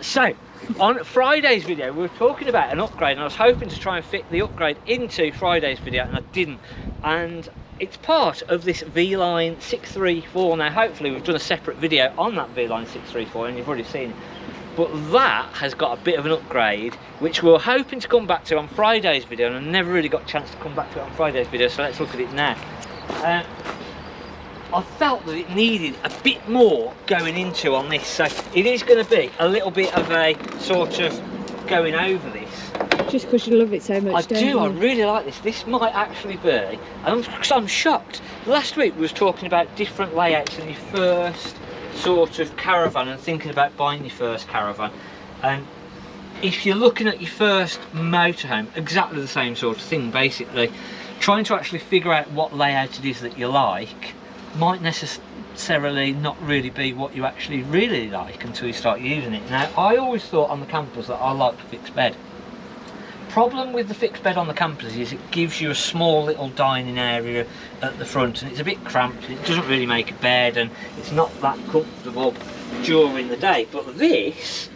So, on Friday's video, we were talking about an upgrade, and I was hoping to try and fit the upgrade into Friday's video, and I didn't. And it's part of this VLine 634. Now, hopefully, we've done a separate video on that VLine 634, and you've already seen it. But that has got a bit of an upgrade, which we were hoping to come back to on Friday's video, and I never really got a chance to come back to it on Friday's video, so let's look at it now. I felt that it needed a bit more going into on this, so it is going to be a little bit of a sort of going over this. Just because you love it so much, don't you? I really like this. This might actually be, and I'm shocked. Last week we was talking about different layouts in your first sort of caravan and thinking about buying your first caravan. And if you're looking at your first motorhome, exactly the same sort of thing, basically. Trying to actually figure out what layout it is that you like might necessarily not really be what you actually really like until you start using it. Now, I always thought on the campers that I liked a fixed bed. Problem with the fixed bed on the campers is it gives you a small little dining area at the front, and it's a bit cramped, and it doesn't really make a bed, and it's not that comfortable during the day. But this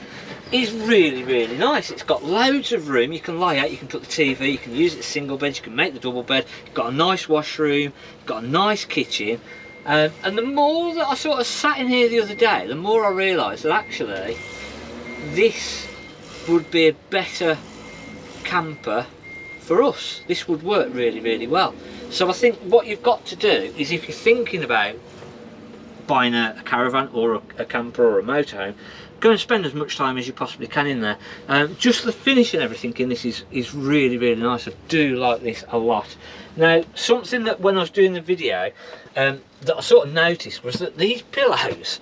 is really, really nice. It's got loads of room. You can lay out, you can put the TV, you can use it as single bed, you can make the double bed. You've got a nice washroom, you've got a nice kitchen. And the more that I sort of sat in here the other day, the more I realised that actually this would be a better camper for us. This would work really, really well. So I think what you've got to do is, if you're thinking about buying a caravan or a camper or a motorhome, go and spend as much time as you possibly can in there. Just the finish and everything in this is really, really nice. I do like this a lot. Now, something that when I was doing the video that I sort of noticed was that these pillows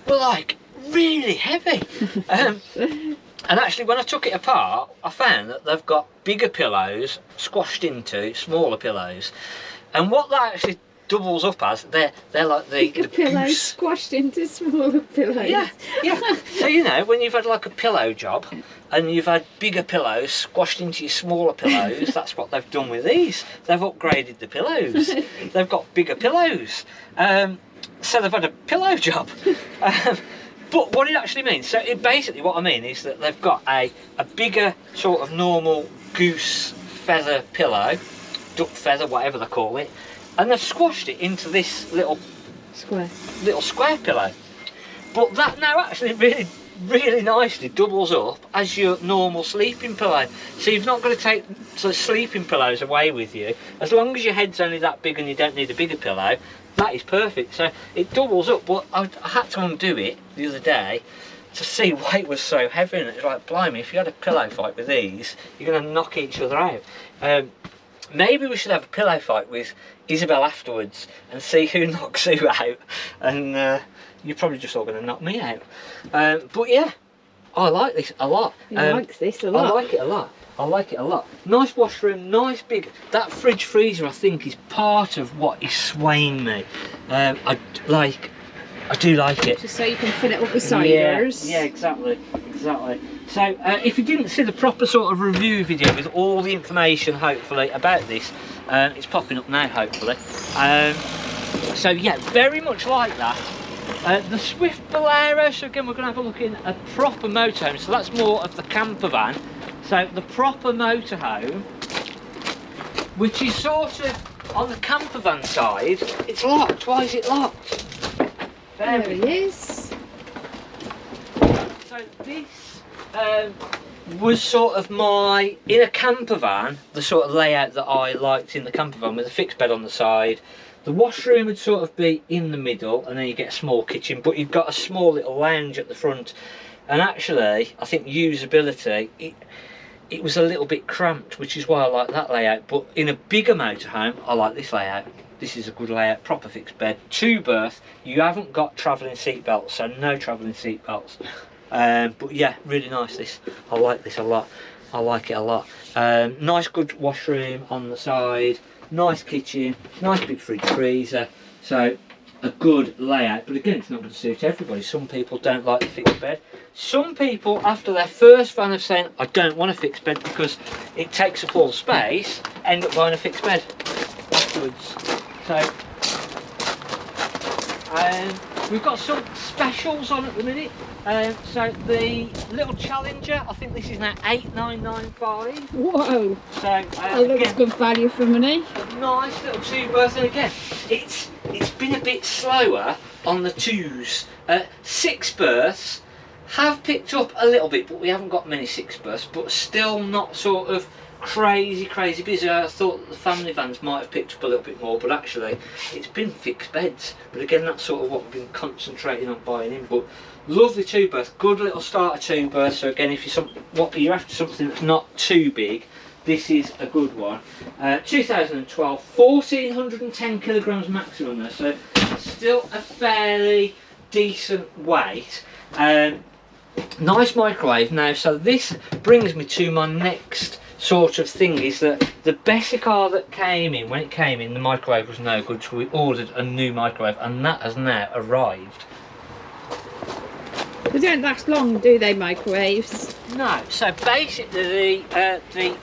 were like really heavy. And actually, when I took it apart, I found that they've got bigger pillows squashed into smaller pillows, and what that actually doubles up as, they're like the pillows squashed into smaller pillows. Yeah. So you know, when you've had like a pillow job and you've had bigger pillows squashed into your smaller pillows, that's what they've done with these. They've upgraded the pillows. They've got bigger pillows. So they've had a pillow job. But what it actually means, so basically what I mean is that they've got a bigger sort of normal goose feather pillow, duck feather, whatever they call it, and they've squashed it into this little square pillow. But that now actually really, really nicely doubles up as your normal sleeping pillow. So you've not got to take the sleeping pillows away with you. As long as your head's only that big and you don't need a bigger pillow, that is perfect. So it doubles up. But I had to undo it the other day to see why it was so heavy, and it's like, blimey, if you had a pillow fight with these, you're going to knock each other out. Maybe we should have a pillow fight with Isabel afterwards and see who knocks who out, and you're probably just all going to knock me out. But yeah, I like this a lot. He likes this a lot. I like it a lot. I like it a lot. Nice washroom, nice big. That fridge freezer, I think, is part of what is swaying me. I do like it. Just so you can fill it up with ciders. Yeah, exactly. So if you didn't see the proper sort of review video with all the information, hopefully, about this, it's popping up now, hopefully. So yeah, very much like that. The Swift Bolero, so again we're going to have a look in a proper motorhome, so that's more of the camper van. So the proper motorhome, which is sort of on the camper van side, it's locked. Why is it locked? There he is. So this was sort of my, in a camper van, the sort of layout that I liked in the camper van, with a fixed bed on the side. The washroom would sort of be in the middle, and then you get a small kitchen, but you've got a small little lounge at the front. And actually, I think usability, it was a little bit cramped, which is why I like that layout. But in a bigger motorhome, I like this layout. This is a good layout, proper fixed bed, 2 berth. You haven't got travelling seat belts, so no travelling seat belts. But yeah, really nice this. I like this a lot. I like it a lot. Nice good washroom on the side, nice kitchen, nice big fridge freezer. So a good layout, but again, it's not going to suit everybody. Some people don't like the fixed bed. Some people, after their first van of saying, I don't want a fixed bed because it takes up all the space, end up buying a fixed bed afterwards. So We've got some specials on at the minute. So the little Challenger, I think this is now 8,995. Whoa. So That looks again, good value for money. a nice little 2-berth, and again, it's been a bit slower on the 2s. 6 berths have picked up a little bit, but we haven't got many 6 berths, but still not sort of crazy busy. I thought that the family vans might have picked up a little bit more, but actually it's been fixed beds. But again, that's sort of what we've been concentrating on buying in. But lovely 2-berth, good little starter 2-berth. So again, if you're after something that's not too big, this is a good one. 2012, 1410 kilograms maximum there, so still a fairly decent weight. Nice microwave now. So this brings me to my next sort of thing, is that the Bessicar that came in, when it came in, the microwave was no good, so we ordered a new microwave, and that has now arrived. They don't last long, do they, microwaves? No, so basically the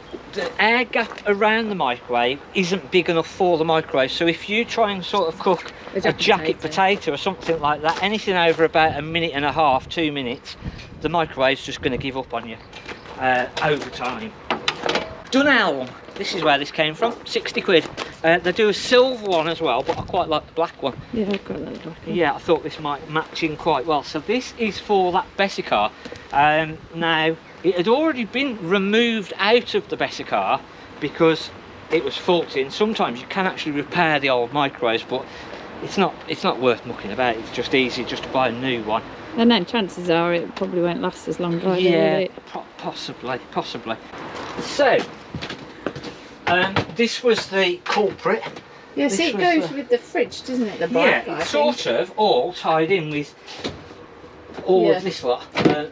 air gap around the microwave isn't big enough for the microwave, so if you try and sort of cook a jacket potato or something like that, anything over about 1.5 minutes, 2 minutes, the microwave's just going to give up on you over time. Dunelm, this is where this came from, 60 quid. They do a silver one as well, but I quite like the black one. Yeah, I've got that black one. Yeah, I thought this might match in quite well. So this is for that Bessicar. Now, it had already been removed out of the Bessicar because it was faulty, and sometimes you can actually repair the old microwaves, but it's not worth mucking about. It's just easy just to buy a new one. And then chances are it probably won't last as long either, Yeah, will it? possibly. So, this was the culprit. Yeah, see, it goes with the fridge, doesn't it? The black, Yeah, I it's think. sort of all tied in with all of this lot.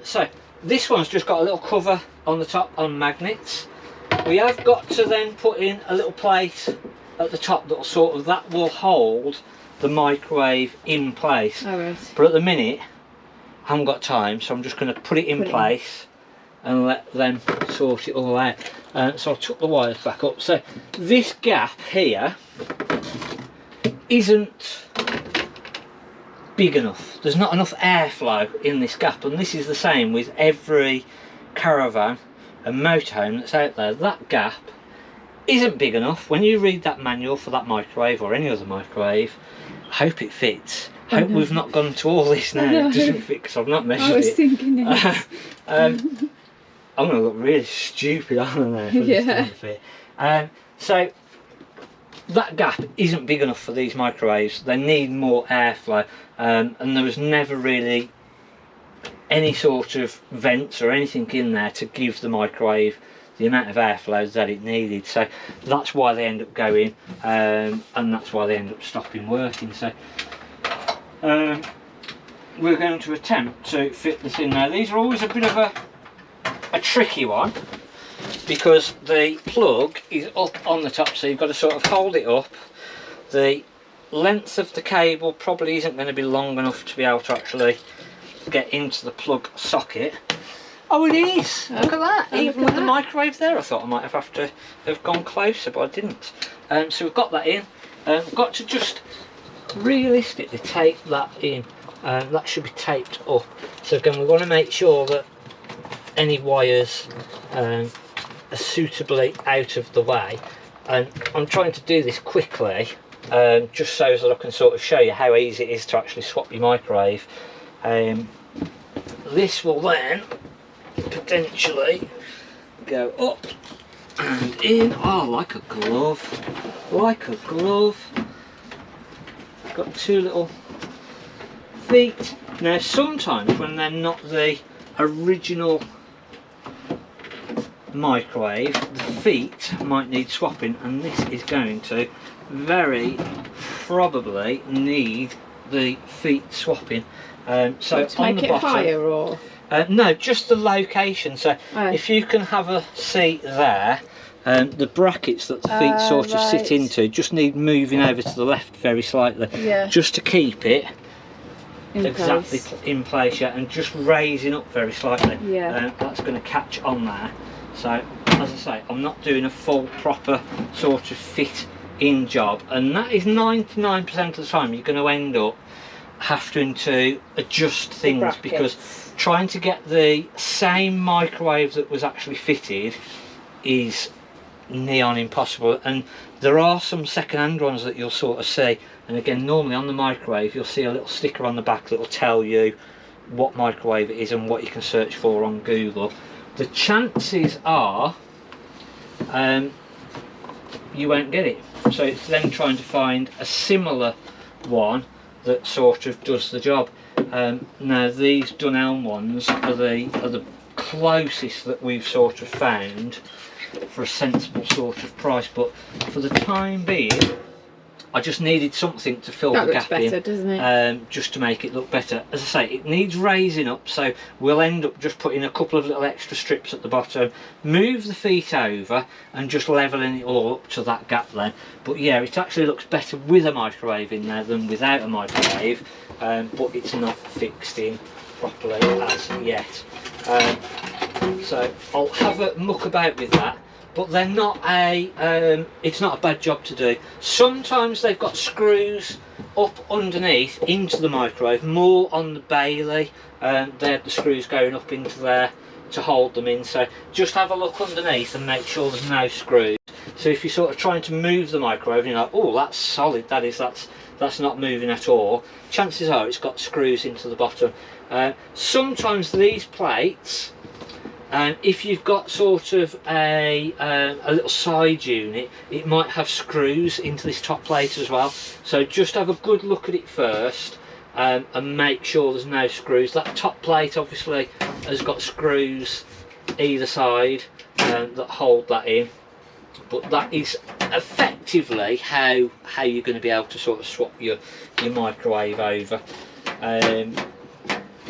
So this one's just got a little cover on the top on magnets. We have got to then put in a little plate at the top that will hold the microwave in place. All right. But at the minute, I haven't got time, so I'm just going to put it in place and let them sort it all out. So I took the wires back up. So this gap here isn't big enough. There's not enough airflow in this gap, and this is the same with every caravan and motorhome that's out there. That gap isn't big enough. When you read that manual for that microwave or any other microwave, I hope it fits. I hope we've not gone to all this now. It doesn't fit because I've not measured it. I was thinking it. I'm going to look really stupid on there for this to fit. So that gap isn't big enough for these microwaves. They need more airflow, and there was never really any sort of vents or anything in there to give the microwave the amount of airflow that it needed. So that's why they end up going, and that's why they end up stopping working. So we're going to attempt to fit this in there. These are always a bit of a tricky one because the plug is up on the top, so you've got to sort of hold it up. The length of the cable probably isn't going to be long enough to be able to actually get into the plug socket. Oh, it is! Look at that! Even with the microwave there, I thought I might have to have gone closer, but I didn't. So we've got that in. We've got to just realistically tape that in. That should be taped up. So again, we want to make sure that any wires are suitably out of the way. And I'm trying to do this quickly, just so that I can sort of show you how easy it is to actually swap your microwave. This will then potentially go up and in. Oh, like a glove, like a glove. Got two little feet. Now sometimes when they're not the original microwave, the feet might need swapping, and this is going to very probably need the feet swapping. So to on make the it bottom, higher, or no, just the location. So if you can have a seat there, the brackets that the feet sort of sit into just need moving over to the left very slightly, just to keep it exactly in place, and just raising up very slightly. That's going to catch on there. So as I say, I'm not doing a full proper sort of fit in job, and that is 99% of the time you're going to end up having to adjust things, because trying to get the same microwave that was actually fitted is neon impossible. And there are some second-hand ones that you'll sort of see, and again, normally on the microwave you'll see a little sticker on the back that will tell you what microwave it is and what you can search for on Google. The chances are you won't get it, so it's then trying to find a similar one that sort of does the job. Now these Dunelm ones are the closest that we've sort of found for a sensible sort of price, but for the time being I just needed something to fill the gap better, in, doesn't it? just to make it look better. As I say, it needs raising up, so we'll end up just putting a couple of little extra strips at the bottom, move the feet over and just levelling it all up to that gap then. But yeah, it actually looks better with a microwave in there than without a microwave, but it's not fixed in properly as yet. So I'll have a muck about with that. But they're not it's not a bad job to do. Sometimes they've got screws up underneath into the microwave, more on the Bailey. They have the screws going up into there to hold them in. So just have a look underneath and make sure there's no screws. So if you're sort of trying to move the microwave and you're like, oh, that's solid, that's not moving at all, chances are it's got screws into the bottom. Sometimes these plates, and if you've got sort of a little side unit, it might have screws into this top plate as well. So just have a good look at it first, and make sure there's no screws. That top plate obviously has got screws either side that hold that in, but that is effectively how you're going to be able to sort of swap your microwave over.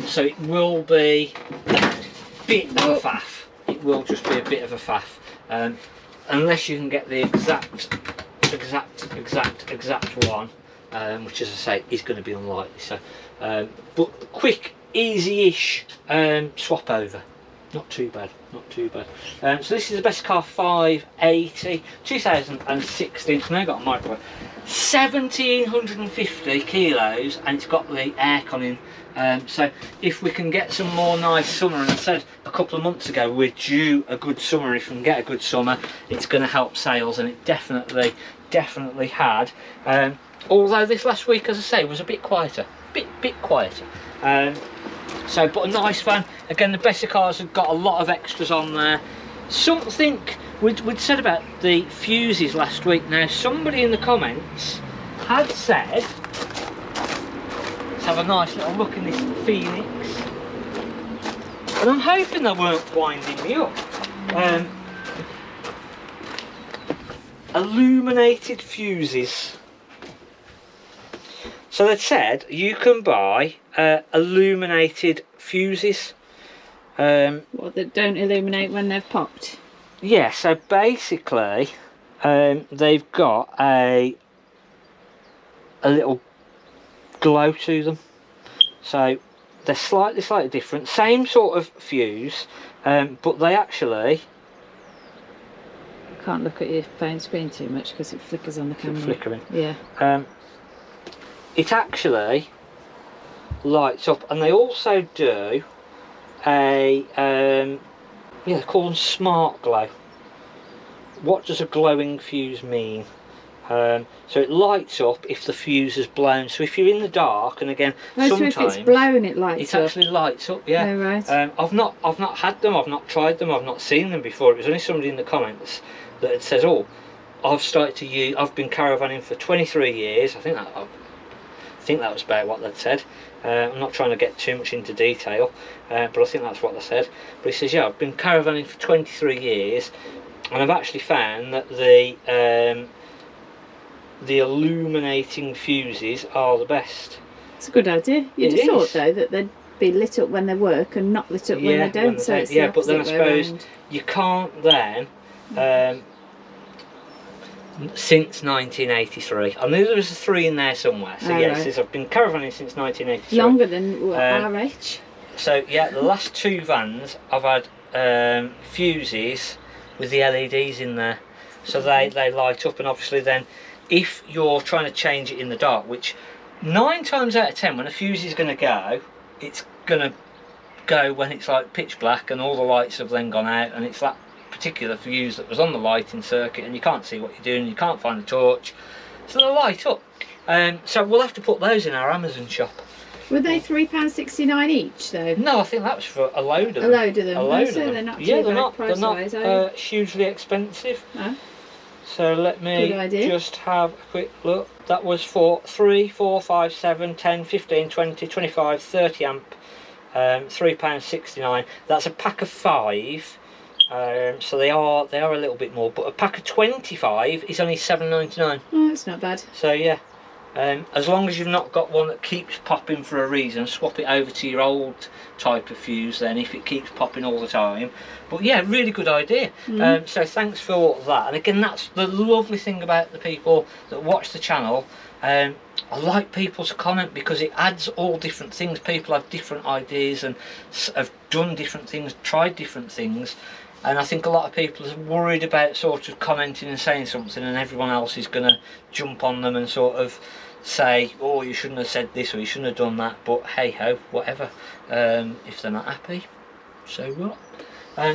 So it will be bit of a faff. It will just be a bit of a faff, unless you can get the exact one, which, as I say, is going to be unlikely. So, but quick, easy-ish swap over. Not too bad, not too bad. So this is the Best Car 580 2016. It's now got a microwave, 1750 kilos, and it's got the aircon in. So if we can get some more nice summer, and I said a couple of months ago we're due a good summer, if we can get a good summer it's going to help sales, and it definitely had. Although this last week, as I say, was a bit quieter, bit quieter. So, but a nice van. Again, the Best Cars have got a lot of extras on there. Something we'd said about the fuses last week. Now somebody in the comments had said, let's have a nice little look in this Phoenix, and I'm hoping they weren't winding me up. Illuminated fuses. So they said you can buy illuminated fuses. What, that don't illuminate when they've popped? Yeah, so basically they've got a little glow to them. So they're slightly different, same sort of fuse, but they actually... I can't look at your phone screen too much because it flickers on the camera. Flickering. Yeah. It actually lights up, and they also do a yeah, they call them smart glow. What does a glowing fuse mean? So it lights up if the fuse is blown. So if you're in the dark, and again, sometimes if it's blown, it lights up. It actually lights up. Yeah. Oh, right. I've not had them. I've not tried them. I've not seen them before. It was only somebody in the comments that had said, "Oh, I've started to use. I've been caravanning for 23 years." I think that was about what they'd said. I'm not trying to get too much into detail, but I think that's what they said. But he says, yeah, I've been caravanning for 23 years, and I've actually found that the illuminating fuses are the best. It's a good idea. You'd have thought though that they'd be lit up when they work and not lit up when they don't. So it's yeah, but then I suppose you can't then. Since 1983. I knew there was a 3 in there somewhere. So yes, right. I've been caravanning since 1983. Longer than our age. So yeah, the last 2 vans I've had fuses with the LEDs in there. So they light up, and obviously then if you're trying to change it in the dark, which 9 times out of 10 when a fuse is going to go, it's going to go when it's like pitch black and all the lights have then gone out, and it's that particular fuse that was on the lighting circuit and you can't see what you're doing, you can't find the torch, so they'll light up. So we'll have to put those in our Amazon shop. Were they £3.69 each though? No, I think that was for a load of them. A load of them. A load of them. They're not yeah, too bad price-wise, they're not hugely expensive. No. So let me just have a quick look. That was for 3, 4, 5, 7, 10, 15, 20, 25, 30 amp, £3.69. That's a pack of 5. So they are a little bit more, but a pack of 25 is only £7.99. Oh, that's not bad. So yeah, as long as you've not got one that keeps popping for a reason, swap it over to your old type of fuse then if it keeps popping all the time. But yeah, really good idea. So thanks for that. And again, that's the lovely thing about the people that watch the channel. I like people to comment because it adds all different things. People have different ideas and have done different things, tried different things. And I think a lot of people are worried about sort of commenting and saying something, and everyone else is going to jump on them and sort of say, oh, you shouldn't have said this or you shouldn't have done that. But hey ho, whatever. If they're not happy, so what?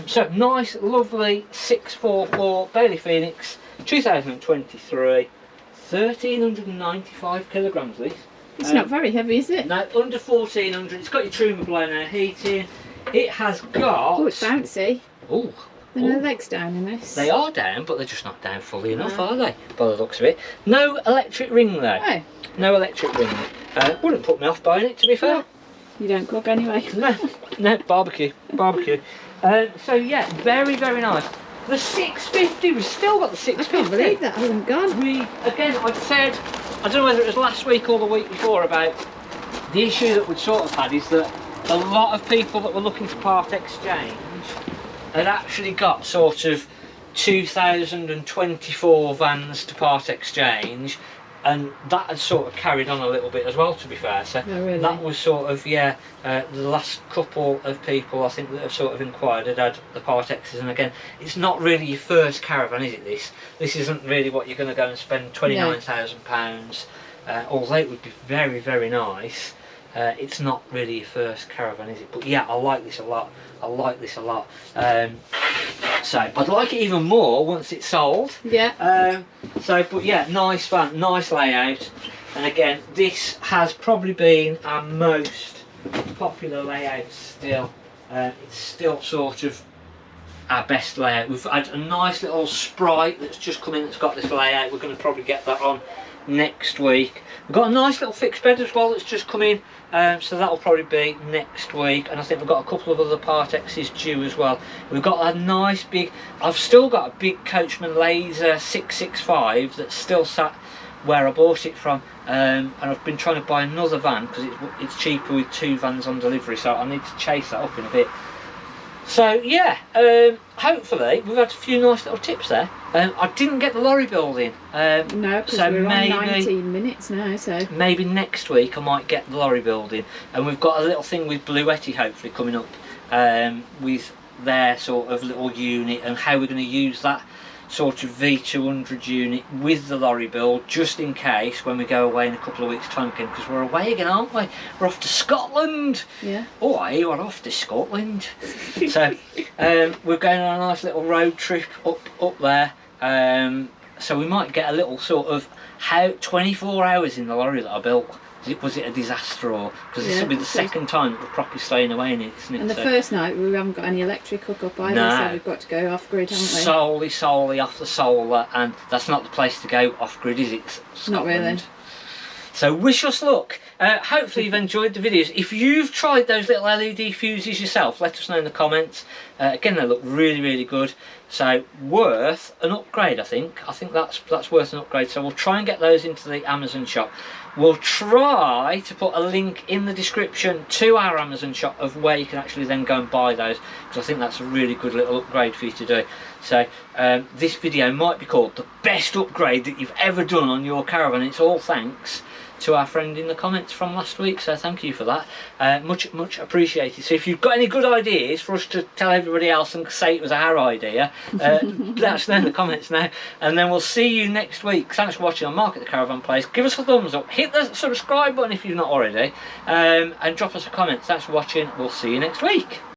So nice, lovely 644 Bailey Phoenix 2023, 1395 kilograms. This. It's not very heavy, is it? No, under 1400. It's got your Truma blown air heating. It has got. Oh, it's bouncy. Oh, There are no legs down in this. they are down, but they're just not down fully enough, are they? By the looks of it. No electric ring though. Oh. No electric ring. Wouldn't put me off buying it, to be fair. Well, you don't cook anyway. No, barbecue. So yeah, very, very nice. The 650, we've still got the 650. I can't believe that hasn't gone. Again, I'd said, I don't know whether it was last week or the week before, about the issue that we'd sort of had is that a lot of people that were looking to part exchange had actually got sort of 2024 vans to part exchange, and that had sort of carried on a little bit as well, to be fair. So that was sort of, the last couple of people I think that have sort of inquired had the part X's. And again, it's not really your first caravan, is it? This isn't really what you're going to go and spend £29,000, although it would be very, very nice. It's not really your first caravan, is it? But yeah, I like this a lot. So I'd like it even more once it's sold. Yeah. But yeah, nice van, nice layout. And again, this has probably been our most popular layout still. It's still sort of our best layout. We've had a nice little Sprite that's just come in that's got this layout. We're going to probably get that on next week. We've got a nice little fixed bed as well that's just come in, so that'll probably be next week. And I think we've got a couple of other part X's due as well. We've got a nice big, I've still got a big Coachman Laser 665 that's still sat where I bought it from, and I've been trying to buy another van because it's cheaper with 2 vans on delivery, so I need to chase that up in a bit. So yeah, hopefully we've had a few nice little tips there. I didn't get the lorry building. No, because so we're maybe, on 19 minutes now, so... Maybe next week I might get the lorry building. And we've got a little thing with Bluetti hopefully coming up, with their sort of little unit and how we're going to use that sort of V200 unit with the lorry build, just in case when we go away in a couple of weeks' time again, because we're away again, aren't we? We're off to Scotland. Yeah. Oh, we're off to Scotland. So we're going on a nice little road trip up there. So we might get a little sort of 24 hours in the lorry that I built. Was it a disaster, or because this will be the second time that we're properly staying away in it, isn't it? And the first night we haven't got any electric hookup either, so we've got to go off grid, haven't we? Solely off the solar, and that's not the place to go off grid, is it? Scotland. Not really. So wish us luck. Hopefully you've enjoyed the videos. If you've tried those little LED fuses yourself, let us know in the comments. Again, they look really, really good. So worth an upgrade, I think. I think that's worth an upgrade. So we'll try and get those into the Amazon shop. We'll try to put a link in the description to our Amazon shop of where you can actually then go and buy those, because I think that's a really good little upgrade for you to do. So this video might be called the best upgrade that you've ever done on your caravan. It's all thanks to our friend in the comments from last week, so thank you for that. Much appreciated. So if you've got any good ideas for us to tell everybody else and say it was our idea, let us know in the comments now, and then we'll see you next week. Thanks for watching on Mark at the Caravan Place. Give us a thumbs up, hit the subscribe button if you've not already, and drop us a comment. Thanks for watching. We'll see you next week.